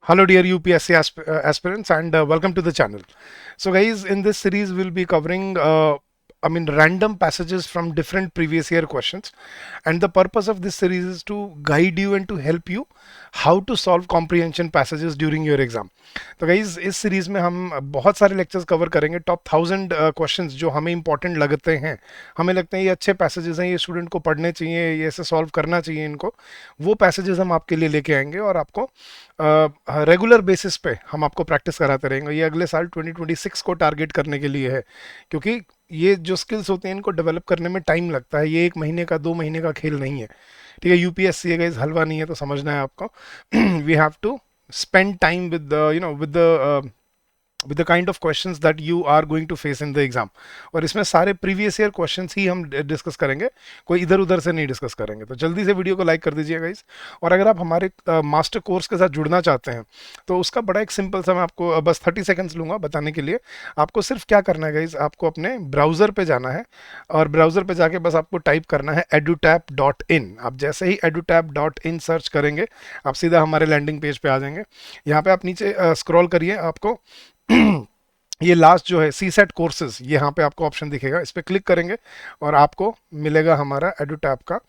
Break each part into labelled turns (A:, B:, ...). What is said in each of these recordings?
A: Hello, dear UPSC aspirants, and welcome to the channel. So, guys, in this series, we'll be covering, random passages from different previous year questions. And the purpose of this series is to guide you and to help you how to solve comprehension passages during your exam. तो guys इस series में हम बहुत सारे lectures cover करेंगे top 1000 questions जो हमें important लगते हैं, हमें लगते हैं ये अच्छे पैसेजेस हैं, ये स्टूडेंट को पढ़ने चाहिए, ये ऐसे सॉल्व करना चाहिए इनको। वो पैसेजेस हम आपके लिए लेके आएंगे और आपको रेगुलर बेसिस पे हम आपको प्रैक्टिस कराते रहेंगे। ये अगले साल 2026 को टारगेट करने के लिए है, क्योंकि ये जो स्किल्स होते हैं इनको डेवलप करने में टाइम लगता है। ये 1 महीने का 2 महीने का खेल नहीं है, ठीक है। यूपीएससी है गाइस, हलवा नहीं है, तो समझना है आपको। We have to spend time with the with the kind of questions that you are going to face in the exam। और इसमें सारे प्रीवियस ईयर क्वेश्चंस ही हम डिस्कस करेंगे, कोई इधर उधर से नहीं डिस्कस करेंगे। तो जल्दी से वीडियो को लाइक कर दीजिए गाइस। और अगर आप हमारे मास्टर कोर्स के साथ जुड़ना चाहते हैं तो उसका बड़ा एक सिंपल सा, मैं आपको बस 30 सेकंड्स लूंगा बताने के लिए। आपको सिर्फ क्या करना है गाइस, आपको अपने ब्राउज़र पे जाना है और ब्राउज़र पे जाके बस आपको टाइप करना है edutap.in। आप जैसे ही edutap.in सर्च करेंगे आप सीधा हमारे लैंडिंग पेज पे आ जाएंगे। यहाँ पे आप नीचे स्क्रॉल करिए, आपको ये लास्ट जो है सी सेट कोर्सेज, यहाँ पे आपको ऑप्शन दिखेगा, इस पर क्लिक करेंगे और आपको मिलेगा हमारा एडुटैप का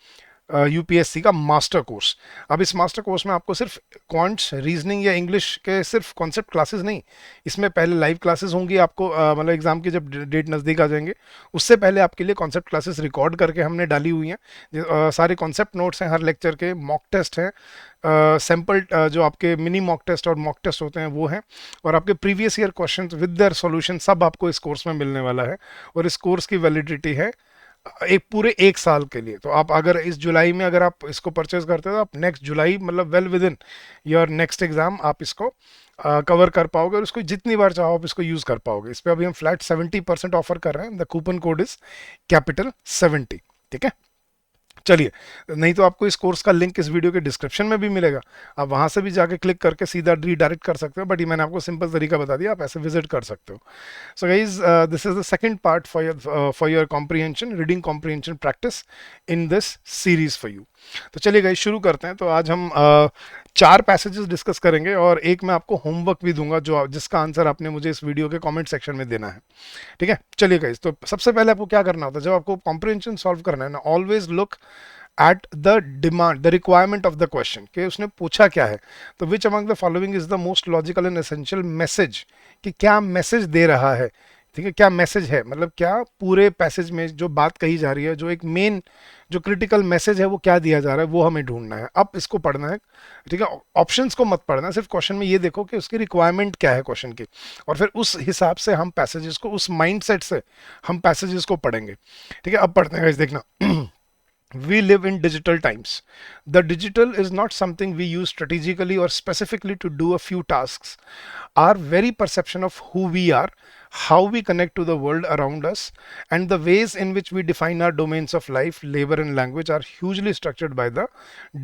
A: यूपीएससी का मास्टर कोर्स। अब इस मास्टर कोर्स में आपको सिर्फ क्वांट्स, रीजनिंग या इंग्लिश के सिर्फ कॉन्सेप्ट क्लासेस नहीं, इसमें पहले लाइव क्लासेस होंगी। आपको मतलब एग्जाम की जब डेट नज़दीक आ जाएंगे उससे पहले आपके लिए कॉन्सेप्ट क्लासेस रिकॉर्ड करके हमने डाली हुई हैं। सारे कॉन्सेप्ट नोट्स हैं हर लेक्चर के, मॉक टेस्ट हैं, सैम्पल जो आपके मिनी मॉक टेस्ट और मॉक टेस्ट होते हैं वो हैं, और आपके previous year questions with their solution सब आपको इस कोर्स में मिलने वाला है। और इस कोर्स की वैलिडिटी है एक पूरे 1 साल के लिए। तो आप अगर इस जुलाई में अगर आप इसको परचेज करते हो तो आप नेक्स्ट जुलाई, मतलब well with in your next exam, आप इसको कवर कर पाओगे और इसको जितनी बार चाहो आप इसको यूज़ कर पाओगे। इस पर अभी हम फ्लैट 70% ऑफर कर रहे हैं। The coupon code is capital 70, ठीक है। चलिए, नहीं तो आपको इस कोर्स का लिंक इस वीडियो के डिस्क्रिप्शन में भी मिलेगा, आप वहां से भी जाके क्लिक करके सीधा रीडायरेक्ट कर सकते हो, बट ये मैंने आपको सिंपल तरीका बता दिया, आप ऐसे विजिट कर सकते हो। So guys, this is the second part for your comprehension, reading comprehension practice in this series for you. तो चलिए गाइज शुरू करते हैं। तो आज हम 4 पैसेजेस डिस्कस करेंगे और एक मैं आपको होमवर्क भी दूंगा जिसका आंसर आपने मुझे इस वीडियो के कमेंट सेक्शन में देना है, ठीक है। चलिए गाइज, तो सबसे पहले आपको क्या करना होता है जब आपको कॉम्प्रीहेंशन सॉल्व करना है ना, always look at the demand, the requirement of the question, कि उसने पूछा क्या है। तो which among the following is the most logical and essential message, कि क्या मैसेज दे रहा है, ठीक है। क्या मैसेज है, मतलब क्या पूरे पैसेज में जो बात कही जा रही है, जो एक मेन जो क्रिटिकल मैसेज है वो क्या दिया जा रहा है, वो हमें ढूंढना है। अब इसको पढ़ना है, ठीक है। ऑप्शंस को मत पढ़ना, सिर्फ क्वेश्चन में ये देखो कि उसकी रिक्वायरमेंट क्या है क्वेश्चन की, और फिर उस हिसाब से हम पैसेजेस को, उस माइंडसेट से हम पैसेजेस को पढ़ेंगे, ठीक है। अब पढ़ते हैं, देखना। We live in digital times. The digital is not something we use strategically or specifically to do a few tasks. Our very perception of who we are, how we connect to the world around us, and the ways in which we define our domains of life, labor and language are hugely structured by the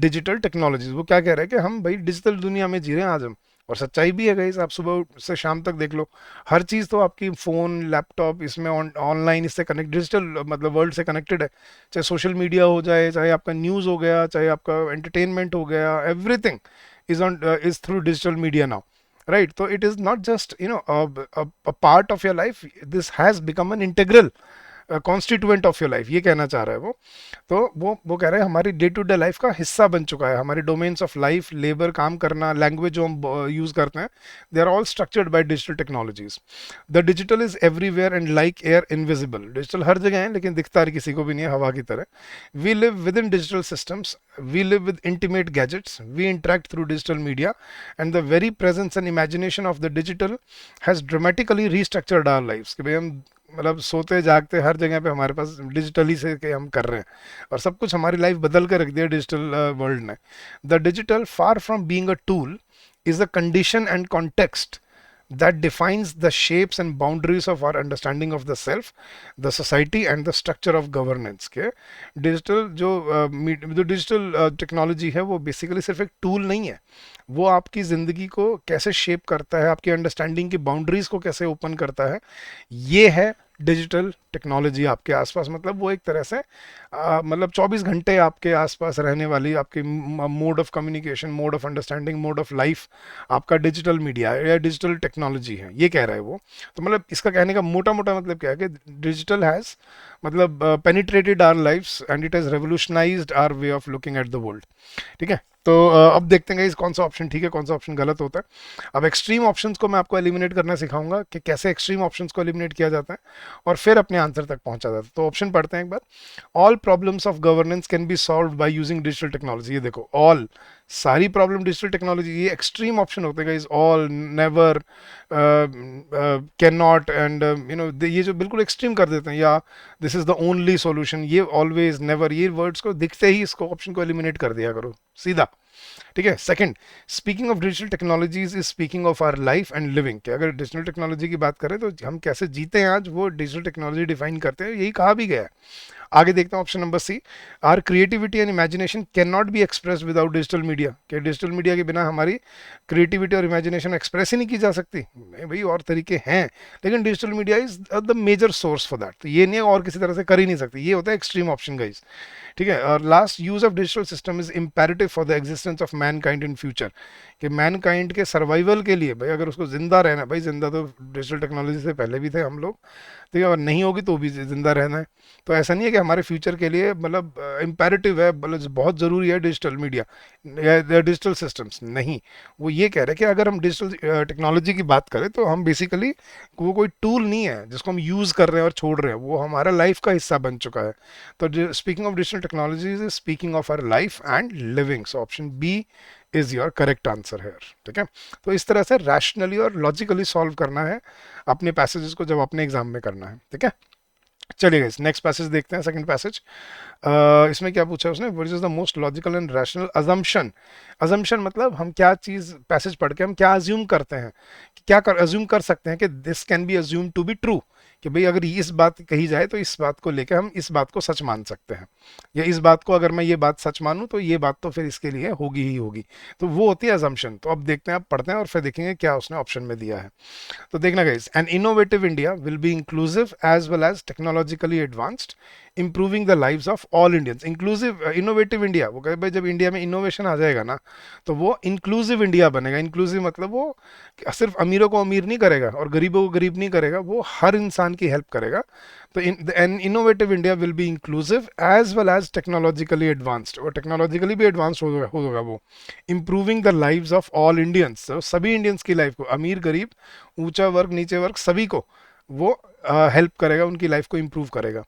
A: digital technologies। वो क्या कह रहे हैं कि हम भाई digital दुनिया में जी रहे हैं आज हम, और सच्चाई भी है गाइस। आप सुबह से शाम तक देख लो, हर चीज़ तो आपकी फ़ोन, लैपटॉप, इसमें ऑनलाइन इससे कनेक्ट, डिजिटल मतलब वर्ल्ड से कनेक्टेड है। चाहे सोशल मीडिया हो जाए, चाहे आपका न्यूज़ हो गया, चाहे आपका एंटरटेनमेंट हो गया, everything is through digital media now, right. तो it is not just a part of your life, this has become an integral constituent of your life, ये कहना चाह रहा है वो। तो वो कह रहे हैं हमारी डे टू डे लाइफ का हिस्सा बन चुका है, हमारे डोमेन्स ऑफ लाइफ, लेबर, काम करना, लैंग्वेज जो हम यूज़ करते हैं, they are all structured by digital technologies. The digital is everywhere and like air invisible. Digital हर जगह है लेकिन दिखता है किसी को भी नहीं है, हवा की तरह। We live with in digital systems, we live with intimate gadgets, we interact through digital media, and the very presence and imagination of the digital has dramatically restructured our lives। कि भाई हम मतलब सोते जागते हर जगह पे हमारे पास डिजिटली से के हम कर रहे हैं, और सब कुछ हमारी लाइफ बदल कर रख दिया डिजिटल वर्ल्ड ने। The digital, far from being a tool, is a condition and context that defines the shapes and boundaries of our understanding of the self, the society and the structure of governance। के digital जो digital technology है वो basically सिर्फ एक tool नहीं है, वो आपकी ज़िंदगी को कैसे शेप करता है, आपकी अंडरस्टैंडिंग की बाउंड्रीज को कैसे ओपन करता है, ये है डिजिटल टेक्नोलॉजी आपके आसपास, मतलब वो एक तरह से मतलब 24 घंटे आपके आसपास रहने वाली आपकी mode of communication, mode of understanding, mode of life आपका डिजिटल मीडिया या डिजिटल टेक्नोलॉजी है, ये कह रहा है वो। तो मतलब इसका कहने का मोटा मोटा मतलब क्या है कि डिजिटल हैज़ मतलब penetrated our lifes and it has revolutionised our way of looking at the world. ठीक है, तो अब देखते हैं इस कौन सा ऑप्शन ठीक है, कौन सा ऑप्शन गलत होता है। अब एक्सट्रीम ऑप्शंस को मैं आपको एलिमिनेट करना सिखाऊंगा कि कैसे एक्सट्रीम ऑप्शंस को एलिमिनेट किया जाता है और फिर अपने आंसर तक पहुंचा जाता है। तो ऑप्शन पढ़ते हैं एक बार। All problems of governance can be solve by using digital technology. ये देखो, ऑल, सारी प्रॉब्लम डिजिटल टेक्नोलॉजी, ये एक्सट्रीम ऑप्शन होते हैं, all, never, can not and ये जो बिल्कुल एक्सट्रीम कर देते हैं, या this is the only solution, ये ऑलवेज, नेवर, ये वर्ड्स को दिखते ही इसको ऑप्शन को एलिमिनेट कर दिया करो सीधा। ठीक है। Second, speaking of digital technologies is speaking of our life and living, कि अगर डिजिटल टेक्नोलॉजी की बात करें तो हम कैसे जीते हैं आज, वो डिजिटल टेक्नोलॉजी डिफाइन करते हैं, यही कहा भी गया है। आगे देखते हैं option number C, are creativity and imagination can not be express without digital media, कि डिजिटल मीडिया के बिना हमारी क्रिएटिविटी और इमेजिनेशन एक्सप्रेस ही नहीं की जा सकती। भाई और तरीके हैं, लेकिन digital media is the major source for that, तो ये नहीं और किसी तरह से कर ही नहीं सकती, ये होता है एक्सट्रीम ऑप्शन गाइस। ठीक है। और last, use of digital system is imperative for the existence of man kind in future, कि मैन काइंड के सर्वाइवल के लिए, भाई अगर उसको जिंदा रहना है, भाई जिंदा तो डिजिटल टेक्नोलॉजी से पहले भी थे हम लोग, तो ये और नहीं होगी तो भी जिंदा रहना है। तो ऐसा नहीं है कि हमारे फ्यूचर के लिए मतलब इम्पेरेटिव है, मतलब बहुत ज़रूरी है डिजिटल मीडिया या डिजिटल सिस्टम्स, नहीं। वो ये कह रहे हैं कि अगर हम डिजिटल टेक्नोलॉजी की बात करें तो हम बेसिकली, वो कोई टूल नहीं है जिसको हम यूज़ कर रहे हैं और छोड़ रहे हैं, वो हमारा लाइफ का हिस्सा बन चुका है। तो speaking of digital technology is speaking of our life and living, so option B is your correct answer है। ठीक है। तो इस तरह से रैशनली और लॉजिकली सॉल्व करना है अपने पैसेजेस को जब अपने एग्जाम में करना है। ठीक है। चलिए नेक्स्ट पैसेज देखते हैं, सेकंड पैसेज। इसमें क्या पूछा है उसने, which is the most logical and rational assumption. Assumption मतलब हम क्या चीज, पैसेज पढ़ के हम क्या अज्यूम करते हैं, क्या कर अज्यूम कर सकते हैं कि this can be assume to be true, कि भाई अगर इस बात कही जाए तो इस बात को लेकर हम इस बात को सच मान सकते हैं, या इस बात को अगर मैं ये बात सच मानूं तो ये बात तो फिर इसके लिए होगी ही होगी। तो वो होती है अजम्पशन। तो अब देखते हैं, आप पढ़ते हैं और फिर देखेंगे क्या उसने ऑप्शन में दिया है। तो देखना guys, an innovative India will be inclusive as well as technologically advanced, improving the lives of all Indians. Inclusive innovative India, वो कहे भाई जब इंडिया में इनोवेशन आ जाएगा ना तो वो इंक्लूसिव इंडिया बनेगा। इंक्लूसिव मतलब वो सिर्फ अमीरों को अमीर नहीं करेगा और गरीबों को गरीब नहीं करेगा, वो हर इंसान की हेल्प करेगा। तो an innovative India will be inclusive as well as technologically advanced, और टेक्नोलॉजिकली भी एडवांस्ड होगा वो। Improving the lives of all Indians, तो सभी इंडियंस की लाइफ को, अमीर गरीब, ऊंचा वर्ग नीचे वर्ग, सभी को वो हेल्प करेगा, उनकी लाइफ को इंप्रूव करेगा।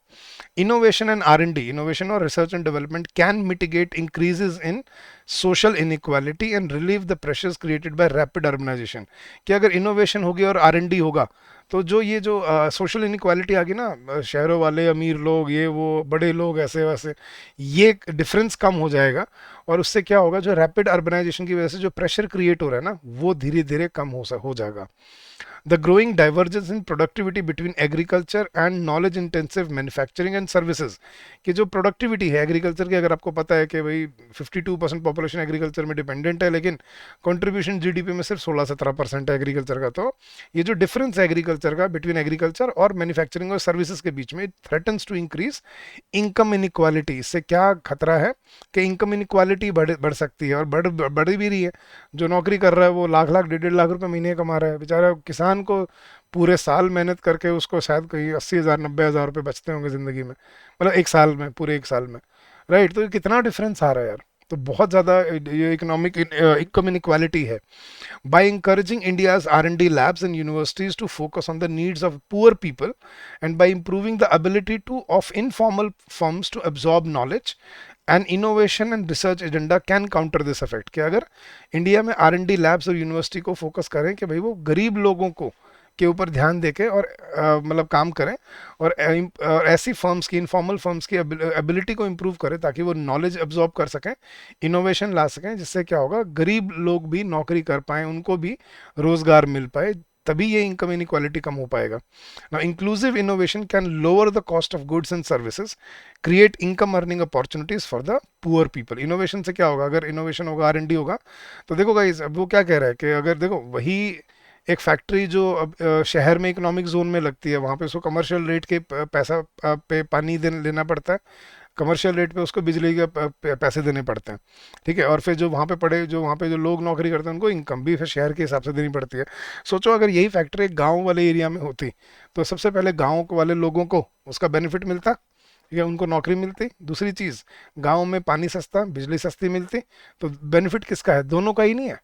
A: इनोवेशन एंड R&D, इनोवेशन और research and development can mitigate increases in social inequality and relieve the pressures created by rapid urbanization, कि अगर इनोवेशन होगी और R&D होगा तो जो ये जो सोशल इनइक्वालिटी आ गई ना, शहरों वाले अमीर लोग, ये वो बड़े लोग ऐसे वैसे, ये डिफरेंस कम हो जाएगा। और उससे क्या होगा, जो रैपिड अर्बनाइजेशन की वजह से जो प्रेशर क्रिएट हो रहा है ना, वो धीरे धीरे कम हो जाएगा। The growing divergence in productivity between agriculture and knowledge intensive manufacturing and services, कि जो प्रोडक्टिविटी है एग्रीकल्चर की, अगर आपको पता है कि भाई 52% पॉपुलेशन एग्रीकल्चर में डिपेंडेंट है, लेकिन कंट्रीब्यूशन जीडीपी में सिर्फ 16-17% है एग्रीकल्चर का, तो ये जो डिफरेंस है एग्रीकल्चर का बिटवीन एग्रीकल्चर और मैन्युफैक्चरिंग और सर्विसेज के बीच में, threatens to increase income inequality. इससे क्या खतरा है कि इनकम इनइक्वालिटी बढ़ सकती है, और बढ़ भी रही है। जो नौकरी कर रहा है वो लाख लाख 1.5 लाख रुपए महीने कमा रहा है, बेचारा किसान को पूरे साल मेहनत करके उसको शायद कहीं 80,000 90,000 रुपए बचते होंगे जिंदगी में, मतलब एक साल में, पूरे एक साल में। राइट, तो कितना डिफरेंस आ रहा है यार, तो बहुत ज़्यादा ये इकोनॉमिक इनकम इनक्वालिटी है। By encouraging India's R&D labs and universities to focus on the needs of poor people and by improving the ability to of informal firms to absorb knowledge and innovation and research agenda can counter this effect, कि अगर India में R&D labs और university को focus करें कि भाई वो गरीब लोगों को के ऊपर ध्यान देके और मतलब काम करें, और ऐसी फर्म्स की, इनफॉर्मल फर्म्स की एबिलिटी को इम्प्रूव करें ताकि वो नॉलेज एब्जॉर्ब कर सकें, इनोवेशन ला सकें, जिससे क्या होगा, गरीब लोग भी नौकरी कर पाएँ, उनको भी रोजगार मिल पाए, तभी ये इनकम इनक्वालिटी कम हो पाएगा। Now inclusive innovation can lower the cost of goods and services, create income earning opportunities for the poor people. Innovation से क्या होगा, अगर इनोवेशन होगा, R&D होगा, तो देखो गाइस, अब वो क्या कह रहा है कि अगर देखो वही एक फैक्ट्री जो अब शहर में इकोनॉमिक जोन में लगती है, वहाँ पे उसको कमर्शियल रेट के पैसा पे पानी लेना पड़ता है, कमर्शियल रेट पे उसको बिजली के पैसे देने पड़ते हैं। ठीक है, और फिर जो वहाँ पे पड़े, जो वहाँ पे जो लोग नौकरी करते हैं, उनको इनकम भी फिर शहर के हिसाब से देनी पड़ती है। सोचो अगर यही फैक्ट्री एक गाँव वाले एरिया में होती, तो सबसे पहले गाँव वाले लोगों को उसका बेनिफिट मिलता, ठीक है, उनको नौकरी मिलती। दूसरी चीज़, गांव में पानी सस्ता, बिजली सस्ती मिलती, तो बेनिफिट किसका है? दोनों का ही नहीं है।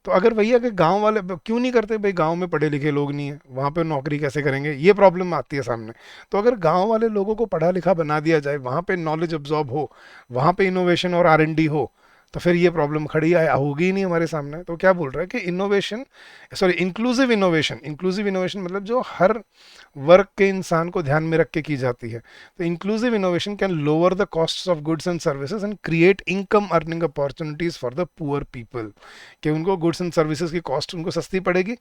A: तो अगर भैया कि गांव वाले क्यों नहीं करते, भाई गांव में पढ़े लिखे लोग नहीं है, वहां पे नौकरी कैसे करेंगे, ये प्रॉब्लम आती है सामने। तो अगर गांव वाले लोगों को पढ़ा लिखा बना दिया जाए, वहां पे नॉलेज अब्जॉर्ब हो, वहां पे इनोवेशन और R&D हो, तो फिर ये प्रॉब्लम खड़ी होगी ही नहीं हमारे सामने। तो क्या बोल रहा है कि innovation, sorry, inclusive innovation, inclusive innovation मतलब जो हर वर्ग के इंसान को ध्यान में रख के की जाती है। तो inclusive innovation can lower the cost of goods and services and create income earning opportunities for the poor people. कि उनको गुड्स एंड सर्विसेज की कॉस्ट उनको सस्ती पड़ेगी,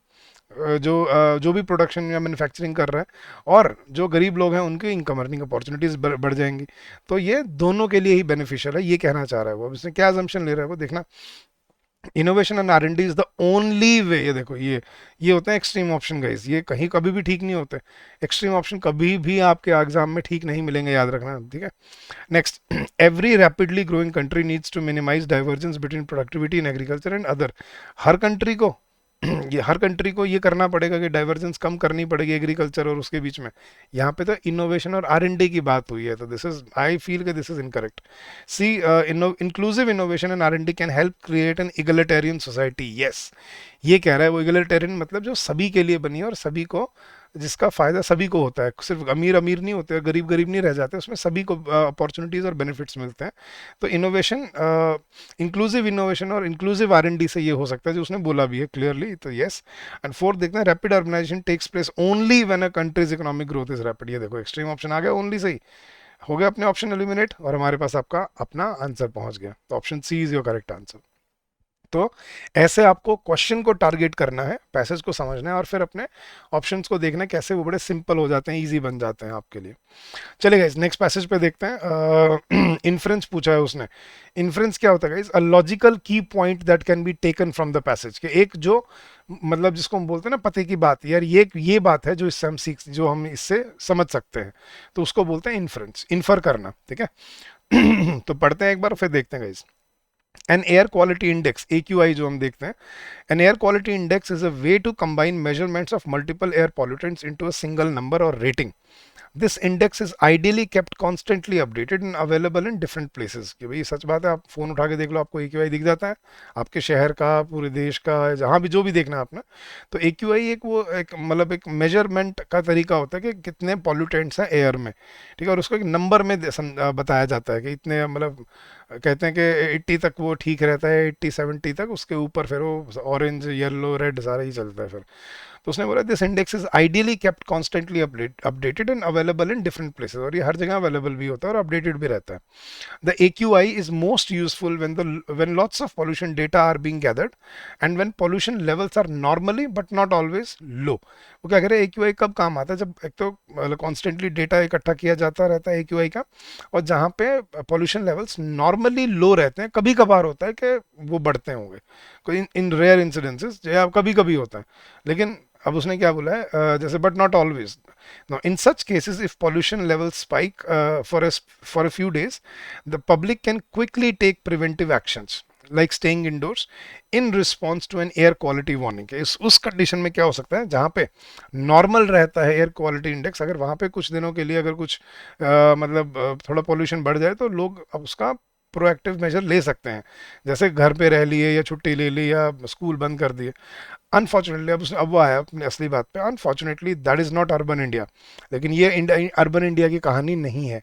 A: जो भी प्रोडक्शन या मैन्युफैक्चरिंग कर रहा है, और जो गरीब लोग हैं उनकी इनकम अर्निंग अपॉर्चुनिटीज बढ़ जाएंगी। तो ये दोनों के लिए ही बेनिफिशियल है, ये कहना चाह रहा है वो। अब इसमें क्या अजम्पशन ले रहा है वो देखना। Innovation and R&D is the only way, ये देखो, ये होते हैं एक्सट्रीम ऑप्शन गाइस, ये कहीं कभी भी ठीक नहीं होते। एक्सट्रीम ऑप्शन कभी भी आपके एग्जाम में ठीक नहीं मिलेंगे, याद रखना, ठीक है। Next, every rapidly growing country needs to minimize divergence between productivity in agriculture and other. हर कंट्री को हर कंट्री को ये करना पड़ेगा कि डाइवर्जेंस कम करनी पड़ेगी एग्रीकल्चर और उसके बीच में। यहाँ पे तो इनोवेशन और R&D की बात हुई है, तो दिस इज, आई फील कि this is incorrect. See, inclusive innovation and R&D can help create an egalitarian society. Yes, ये कह रहा है वो, इगलिटेरियन मतलब जो सभी के लिए बनी है और सभी को, जिसका फायदा सभी को होता है, सिर्फ अमीर अमीर नहीं होते, गरीब गरीब नहीं रह जाते, उसमें सभी को अपॉर्चुनिटीज और बेनिफिट्स मिलते हैं। तो इनोवेशन, इंक्लूसिव इनोवेशन और इंक्लूसिव R&D से ये हो सकता है, जो उसने बोला भी है क्लियरली, तो यस। एंड फोर्थ देखना है, rapid urbanization takes place only when a country's economic growth is rapid. ये देखो एक्सट्रीम ऑप्शन आ गया, ओनली सही हो गया, अपने ऑप्शन एलिमिनेट, और हमारे पास आपका अपना आंसर पहुंच गया। तो option C is your correct answer. तो ऐसे आपको क्वेश्चन को टारगेट करना है, पैसेज को समझना है, और फिर अपने ऑप्शंस को देखना है कैसे वो बड़े सिंपल हो जाते हैं, इजी बन जाते हैं आपके लिए। चलिए गाइस, नेक्स्ट पैसेज पे देखते हैं। इन्फ्रेंस पूछा है उसने। इन्फ्रेंस क्या होता है गाइस? अ लॉजिकल की point that can be taken from the passage, के एक जो, मतलब जिसको हम बोलते हैं ना पते की बात, यार ये बात है जो इससे हम जो हम इससे समझ सकते हैं, तो उसको बोलते हैं इन्फ्रेंस, इन्फर करना, ठीक है। तो पढ़ते हैं एक बार, फिर देखते हैं guys. An air quality index, AQI जो हम देखते हैं, an air quality index is a way to combine measurements of multiple air pollutants into a single number और rating. This index is ideally kept constantly updated and available in different places. कि भाई सच बात है, आप phone उठा के देख लो, आपको AQI दिख जाता है, आपके शहर का, पूरे देश का, जहाँ भी जो भी देखना है आपने। तो AQI एक वो, एक मतलब एक मेजरमेंट का तरीका होता है कि कितने पॉल्यूटेंट्स हैं एयर में, ठीक है, और उसको एक नंबर में बताया जाता है कि इतने, मतलब कहते हैं कि 80 तक वो ठीक रहता है, 80-70 तक, उसके ऊपर फिर वो ऑरेंज येलो रेड सारा ही चलता है फिर। तो उसने बोला this index is ideally kept constantly updated and available in different places, और ये हर जगह अवेलेबल भी होता है और अपडेटेड भी रहता है। The AQI is most useful when lots of pollution data are being gathered and when pollution levels are normally but not always low। वो क्या कह रहे हैं, AQI कब काम आता है? जब एक तो मतलब कॉन्स्टेंटली डेटा इकट्ठा किया जाता रहता है AQI का, और जहाँ पे पॉल्यूशन लेवल्स नॉर्मली लो रहते हैं। कभी कभार होता है कि वो बढ़ते होंगे, कोई इन रेयर इंसिडेंसेस, जो कभी कभी होता है, लेकिन अब उसने क्या बोला है, जैसे but not always. Now, in such cases, if pollution levels spike for a few days, the public can quickly take preventive actions like staying indoors in response to an air quality warning। उस condition में क्या हो सकता है, जहाँ पे normal रहता है एयर क्वालिटी इंडेक्स, अगर वहाँ पे कुछ दिनों के लिए अगर कुछ मतलब थोड़ा पॉल्यूशन बढ़ जाए, तो लोग अब उसका प्रोएक्टिव मेजर ले सकते हैं, जैसे घर पे रह लिए या छुट्टी ले ली या स्कूल बंद कर दिए। अनफॉर्चुनेटली अब वो आया अपनी असली बात पे, unfortunately that is not urban India. लेकिन ये अर्बन इंडिया की कहानी नहीं है।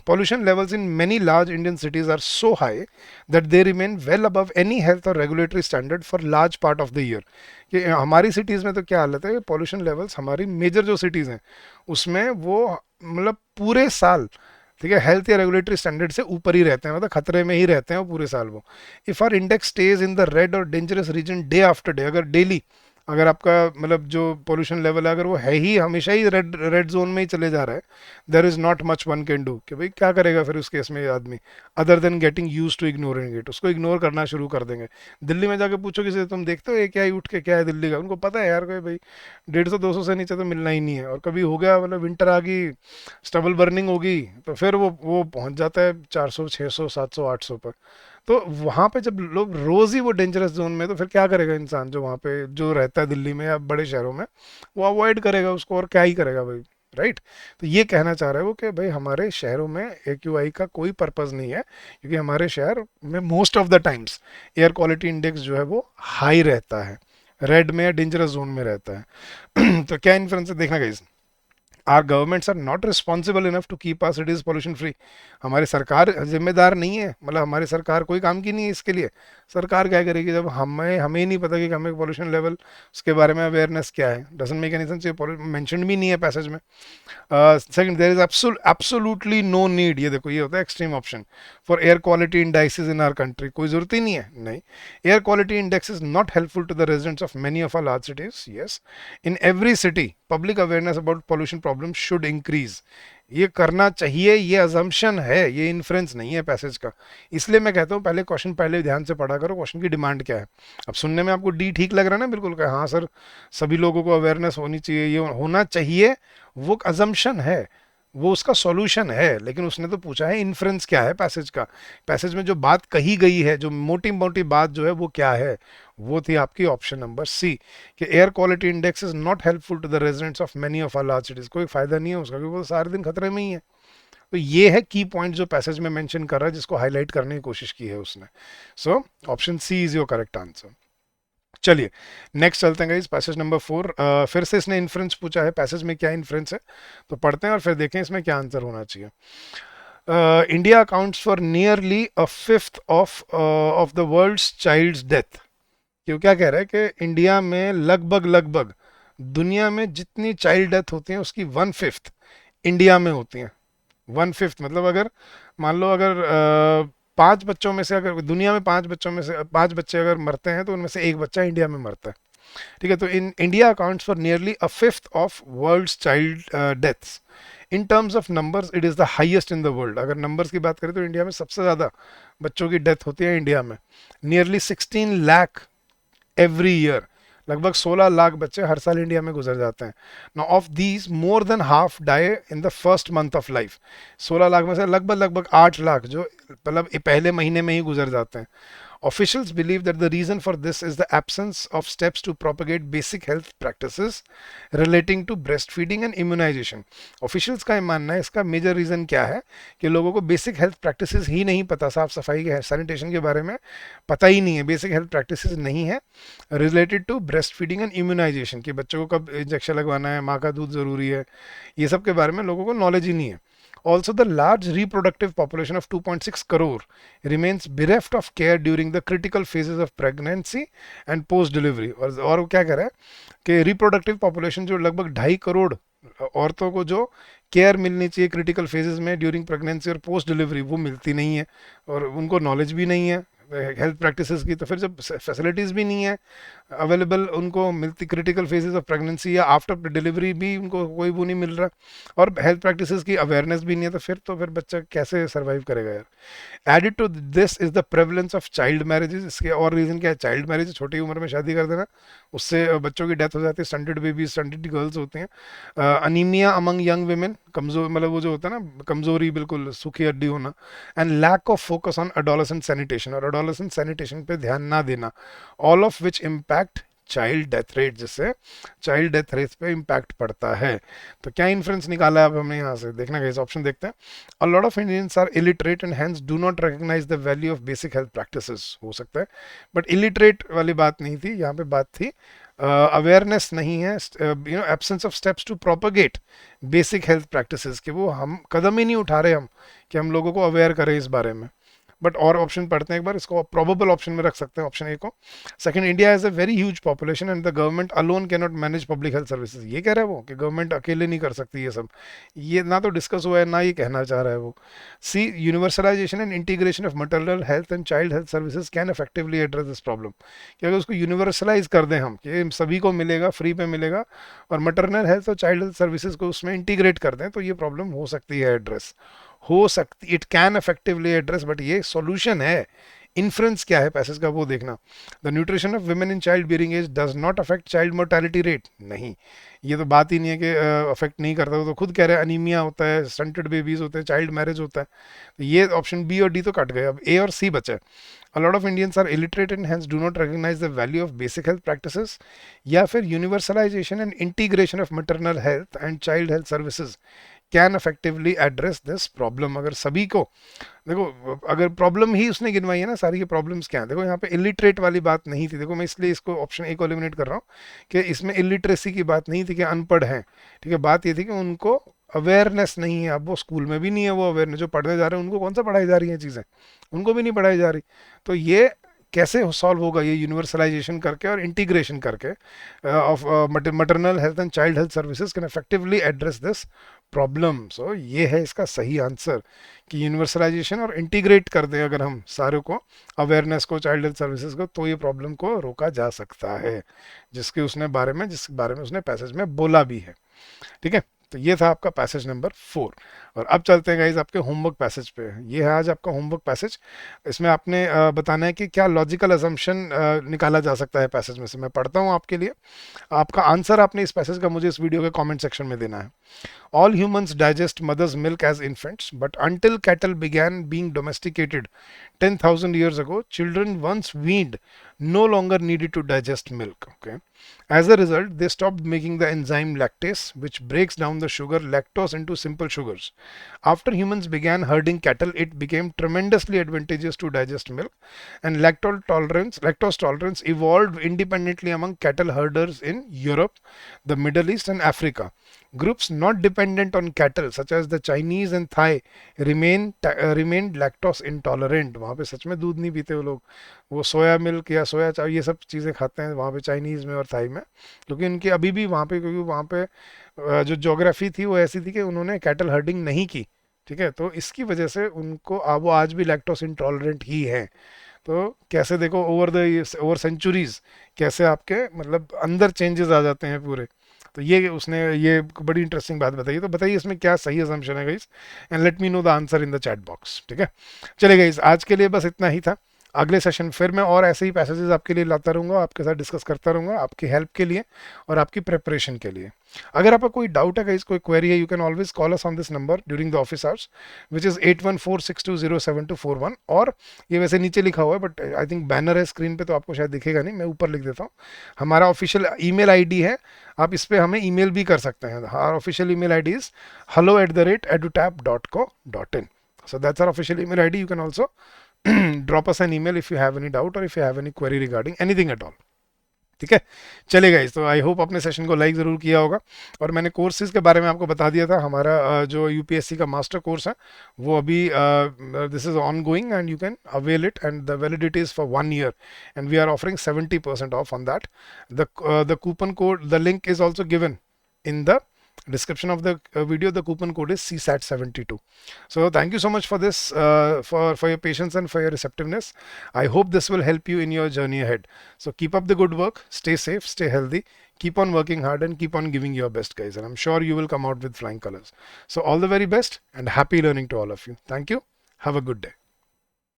A: Pollution levels in many large Indian cities are so high that they remain well above any health or regulatory standard for large part of the year। कि हमारी cities में तो क्या हालत है, पॉल्यूशन लेवल्स हमारी मेजर जो सिटीज़ हैं उसमें वो मतलब पूरे साल, ठीक है, हेल्थ या रेगुलेटरी स्टैंडर्ड से ऊपर ही रहते हैं, मतलब खतरे में ही रहते हैं वो पूरे साल वो। If our index stage in the red और dangerous region day after day, अगर डेली अगर आपका मतलब जो पोल्यूशन लेवल है अगर वो है ही हमेशा ही रेड रेड जोन में ही चले जा रहा है, there is not much one can do, कि भाई क्या करेगा फिर उस केस में ये आदमी, other than getting use to ignoring it, उसको इग्नोर करना शुरू कर देंगे। दिल्ली में जाके पूछो किसी से, तुम देखते हो ये क्या ही उठ के क्या है दिल्ली का, उनको पता है यार कोई भाई 150-200 से नीचे तो मिलना ही नहीं है, और कभी हो गया मतलब विंटर आ गई, स्टबल बर्निंग होगी, तो फिर वो पहुंच जाता है 400 600 700 800 पर। तो वहां पे जब लोग रोज ही वो डेंजरस जोन में, तो फिर क्या करेगा इंसान जो वहां पे जो रहता है दिल्ली में या बड़े शहरों में, वो अवॉइड करेगा उसको, और क्या ही करेगा भाई, राइट। तो ये कहना चाह रहे हो कि भाई हमारे शहरों में AQI का कोई पर्पस नहीं है, क्योंकि हमारे शहर में most of the times air quality index जो है वो हाई रहता है, रेड में या डेंजरस जोन में रहता है। तो क्या इन्फ्लुएंस देखना गई, are governments are not responsible enough to keep our cities pollution free. हमारी सरकार जिम्मेदार नहीं है, मतलब हमारी सरकार कोई काम की नहीं है इसके लिए। सरकार क्या करेगी जब हमें हमें ही नहीं पता कि हमें पॉल्यूशन लेवल उसके बारे में अवेयरनेस क्या है, डजंट मेक एनी सेंस, ये मेंशन भी नहीं है पैसेज में। Second, there is absolutely no need, ये देखो ये होता है extreme option, for air quality indices in our country, कोई जरूरत ही नहीं है, नहीं। Air quality index is not helpful to the residents of many of our large cities, yes. In every city public awareness about pollution problem should increase, ये करना चाहिए, ये अजम्पशन है, ये इन्फ्रेंस नहीं है पैसेज का। इसलिए मैं कहता हूँ पहले क्वेश्चन पहले ध्यान से पढ़ा करो, क्वेश्चन की डिमांड क्या है। अब सुनने में आपको डी ठीक लग रहा है ना बिल्कुल का, हाँ सर सभी लोगों को अवेयरनेस होनी चाहिए, ये होना चाहिए, वो अजम्पशन है, वो उसका सॉल्यूशन है, लेकिन उसने तो पूछा है इन्फ्रेंस क्या है पैसेज का, पैसेज में जो बात कही गई है, जो मोटी मोटी बात जो है वो क्या है, वो थी आपकी ऑप्शन नंबर सी, कि air quality index is not helpful to the residents of many of our large cities, कोई फायदा नहीं है उसका, क्योंकि वो सारे दिन खतरे में ही है। तो ये है की पॉइंट जो पैसेज में मेंशन कर रहा है, जिसको हाईलाइट करने की कोशिश की है उसने। So option C is your correct answer. चलिए नेक्स्ट चलते हैं गाइस, पैसेज नंबर 4। फिर से इसने इन्फ्रेंस पूछा है, पैसेज में क्या इन्फ्रेंस है तो पढ़ते हैं और फिर देखें इसमें क्या आंसर होना चाहिए। India accounts for nearly a fifth of the world's child's death. क्यों, क्या कह रहा है कि इंडिया में लगभग लगभग दुनिया में जितनी चाइल्ड डेथ होती हैं उसकी 1/5 इंडिया में होती हैं। 1/5 मतलब अगर मान लो अगर 5 बच्चों में से, अगर दुनिया में 5 बच्चों में से 5 बच्चे अगर मरते हैं तो उनमें से एक बच्चा इंडिया में मरता है। ठीक है, तो in India accounts for nearly a fifth of world's child deaths. In terms of numbers it is the highest in the world. अगर नंबर्स की बात करें तो इंडिया में सबसे ज़्यादा बच्चों की डेथ होती है इंडिया में, नियरली 16 लाख एवरी ईयर। लगभग 16 लाख बच्चे हर साल इंडिया में गुजर जाते हैं। Now of these more than half die in the first month of life. 16 lakh में से लगभग लगभग 8 लाख जो मतलब पहले महीने में ही गुजर जाते हैं। Officials believe that the reason for this is the absence of steps to propagate basic health practices relating to breastfeeding and immunization. Officials का ये मानना है इसका मेजर रीजन क्या है कि लोगों को बेसिक हेल्थ प्रैक्टिसेस ही नहीं पता, साफ सफाई के सैनिटेशन के बारे में पता ही नहीं है, बेसिक हेल्थ प्रैक्टिसेस नहीं है related to breast feeding and immunization, कि बच्चों को कब इंजेक्शन लगवाना है, माँ का दूध ज़रूरी है, ये सब के बारे में लोगों को नॉलेज ही नहीं है। Also, the large reproductive population of 2.6 crore remains bereft of care during the critical phases of pregnancy and post delivery। और वो क्या कह रहा है कि रिप्रोडक्टिव पॉपुलेशन जो लगभग 2.5 करोड़ औरतों को जो केयर मिलनी चाहिए क्रिटिकल फेजेस में ड्यूरिंग प्रेगनेंसी और पोस्ट डिलीवरी, वो मिलती नहीं है, और उनको नॉलेज भी नहीं है हेल्थ प्रैक्टिसेस की। तो फिर जब फैसिलिटीज़ भी नहीं है अवेलेबल उनको मिलती क्रिटिकल फेजेस ऑफ प्रेगनेंसी या आफ्टर डिलीवरी भी उनको कोई वो नहीं मिल रहा, और हेल्थ प्रैक्टिसेस की अवेयरनेस भी नहीं है, तो फिर बच्चा कैसे सर्वाइव करेगा यार। Added to this is the prevalence of child marriages. इसके और रीजन क्या है, चाइल्ड मैरिज, छोटी उम्र में शादी कर देना, उससे बच्चों की डेथ हो जाती है, स्टंटेड बेबीज, स्टंटेड गर्ल्स होती हैं। अनीमिया अमंग यंग वुमेन, कमजोर मतलब वो जो होता है ना कमजोरी, बिल्कुल सूखी हड्डी होना, and lack of focus on adolescent sanitation, और अडोलेसेंट सैनिटेशन पे ध्यान ना देना, all of which impact child death rate, जिससे चाइल्ड डेथ रेट पे इम्पैक्ट पड़ता है। तो क्या इन्फ्लुएंस निकाला है अब हमने यहाँ से, देखना कैसे ऑप्शन देखते हैं। A lot of Indians are illiterate and hence do not recognize the value of basic health practices, हो सकता है, बट इलिटरेट वाली बात नहीं थी यहाँ पे, बात थी अवेयरनेस नहीं है, absence of steps to propagate basic health practices, कि वो हम कदम ही नहीं उठा रहे हम कि हम लोगों को अवेयर करें इस बारे में। बट और ऑप्शन पढ़ते हैं एक बार, इसको प्रोबेबल ऑप्शन में रख सकते हैं ऑप्शन ए को। Second, India has a very huge population and the government alone can not manage public health services. ये कह रहा है वो कि गवर्नमेंट अकेले नहीं कर सकती ये सब, ये ना तो डिस्कस हुआ है ना ये कहना चाह रहा है वो। See, universalisation and integration of maternal health and child health services can effectively address this problem. कि अगर उसको यूनिवर्सलाइज कर दें हम कि सभी को मिलेगा, फ्री पे मिलेगा, और maternal हेल्थ और चाइल्ड हेल्थ सर्विसेज को उसमें इंटीग्रेट कर दें, तो ये प्रॉब्लम हो सकती है एड्रेस, हो सकती, it can effectively address, but ये सॉल्यूशन है। इन्फ्रेंस क्या है पैसेज का वो देखना। The nutrition of women in child bearing age does not affect child mortality rate. नहीं, ये तो बात ही नहीं है कि अफेक्ट नहीं करता, वो तो खुद कह रहे हैं अनीमिया होता है, स्टंटेड बेबीज होते हैं, चाइल्ड मैरिज होता है। तो ये ऑप्शन बी और डी तो कट गए, अब ए और सी बचे। A lot of Indians are illiterate and hence do not recognize the value of basic health practices, या फिर universalization and integration of maternal health and child health services can effectively address this problem. अगर सभी को, देखो अगर problem ही उसने गिनवाई है ना सारी, ये प्रॉब्लम्स क्या है, देखो यहाँ पे इलिटरेट वाली बात नहीं थी, देखो मैं इसलिए इसको ऑप्शन ए को एलिमिनेट कर रहा हूँ कि इसमें इलिटरेसी की बात नहीं थी कि अनपढ़ हैं, ठीक है, बात ये थी कि उनको अवेयरनेस नहीं है। अब वो स्कूल में भी नहीं है वो अवेयरनेस, जो पढ़ने जा रहे हैं उनको कौन सा पढ़ाई जा रही है चीज़ें, उनको भी नहीं पढ़ाई जा रही। तो ये कैसे सॉल्व होगा, ये यूनिवर्सलाइजेशन करके और इंटीग्रेशन करके of maternal health and child health services can effectively address this problem. So ये है इसका सही आंसर कि यूनिवर्सलाइजेशन और इंटीग्रेट कर दें अगर हम सारे को, अवेयरनेस को, चाइल्ड हेल्थ सर्विसेज को, तो ये प्रॉब्लम को रोका जा सकता है, जिस बारे में उसने पैसेज में बोला भी है। ठीक है, तो ये था आपका पैसेज नंबर 4। और अब चलते हैं गाइज आपके होमवर्क पैसेज पे। ये है आज आपका होमवर्क पैसेज। इसमें आपने बताना है कि क्या लॉजिकल असम्पशन निकाला जा सकता है पैसेज में से। मैं पढ़ता हूँ आपके लिए, आपका आंसर आपने इस पैसेज का मुझे इस वीडियो के कमेंट सेक्शन में देना है। All humans digest mother's milk as infants, but until cattle began being domesticated 10,000 years ago, children once weaned no longer needed to digest milk. Okay. As a result, they stopped making the enzyme lactase, which breaks down the sugar lactose into simple sugars. After humans began herding cattle, it became tremendously advantageous to digest milk, and lactose tolerance evolved independently among cattle herders in Europe, the Middle East, and Africa. Groups not dependent on cattle, such as the Chinese and Thai, remained lactose intolerant. वहाँ पे सच में दूध नहीं पीते वो लोग, वो soya milk या सोया चाय ये सब चीज़ें खाते हैं वहाँ पे चाइनीज़ में और थाई में, क्योंकि उनकी अभी भी वहाँ पे, क्योंकि वहाँ पे जो जोग्राफी थी वो ऐसी थी कि उन्होंने कैटल हर्डिंग नहीं की। ठीक है, तो इसकी वजह से उनको वो आज भी लैक्टोस इंटॉलरेंट ही हैं। तो कैसे देखो ओवर सेंचुरीज कैसे आपके मतलब अंदर चेंजेस आ जाते हैं पूरे। तो ये उसने ये बड़ी इंटरेस्टिंग बात बताई। तो बताइए इसमें क्या सही असम्पशन है guys, and let me know the answer in the chat box. ठीक है, चलिए गाइस आज के लिए बस इतना ही था। अगले सेशन फिर मैं और ऐसे ही पैसेजेस आपके लिए लाता रहूँगा, आपके साथ डिस्कस करता रहूँगा, आपकी हेल्प के लिए और आपकी प्रिपरेशन के लिए। अगर आपका कोई डाउट है गाइस, कोई क्वेरी है, you can always call us on this number during the office hours, which is 8146207241। और ये वैसे नीचे लिखा हुआ है बट आई थिंक बैनर है स्क्रीन पे तो आपको शायद दिखेगा नहीं, मैं ऊपर लिख देता हूँ। हमारा ऑफिशियल ईमेल आईडी है, आप इस पर हमें ईमेल भी कर सकते हैं। हमारा official email ID is hello@edutap.co.in. So that's our official email ID. You can also drop us an email if you have any doubt or if you have any query regarding anything at all. ठीक है, चलेगा इस। तो I hope अपने session को like ज़रूर किया होगा। और मैंने कोर्सेज के बारे में आपको बता दिया था, हमारा जो यूपीएससी का मास्टर कोर्स है वो अभी this is on going and you can avail it, and the validity is for 1 year and we are offering 70% off on that. The coupon code, the link is also given in the description of the video. The coupon code is CSAT72. So thank you so much for this, for your patience and for your receptiveness. I hope this will help you in your journey ahead. So keep up the good work, stay safe, stay healthy, keep on working hard and keep on giving your best, guys, and I'm sure you will come out with flying colors. So all the very best and happy learning to all of you. Thank you, have a good day.